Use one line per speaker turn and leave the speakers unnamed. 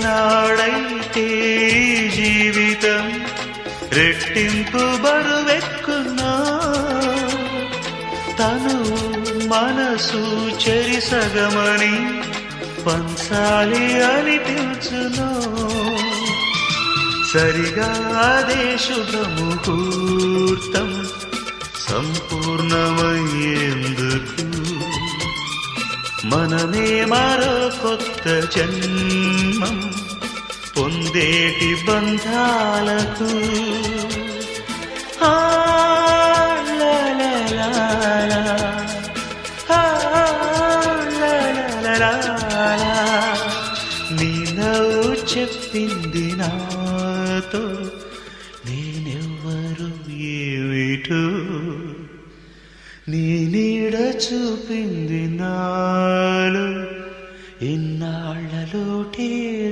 నాడైతే జీవితం రెట్టింపు బరువెక్కున్నా తను మనసు చెరిసగమని పంచాలి అనిపించును సరిగా అదే శుభముహూర్తం సంపూర్ణమయ్యేందుకు మనమే మరో కొత్త జన్మం పొందేటి బంధాలకు నీ నవ్వు చెప్పింది నాతో నేనెవ్వరు ఏమిటో నీ నీడ చూపింది నాలో ఇన్నాళ్ళలోటే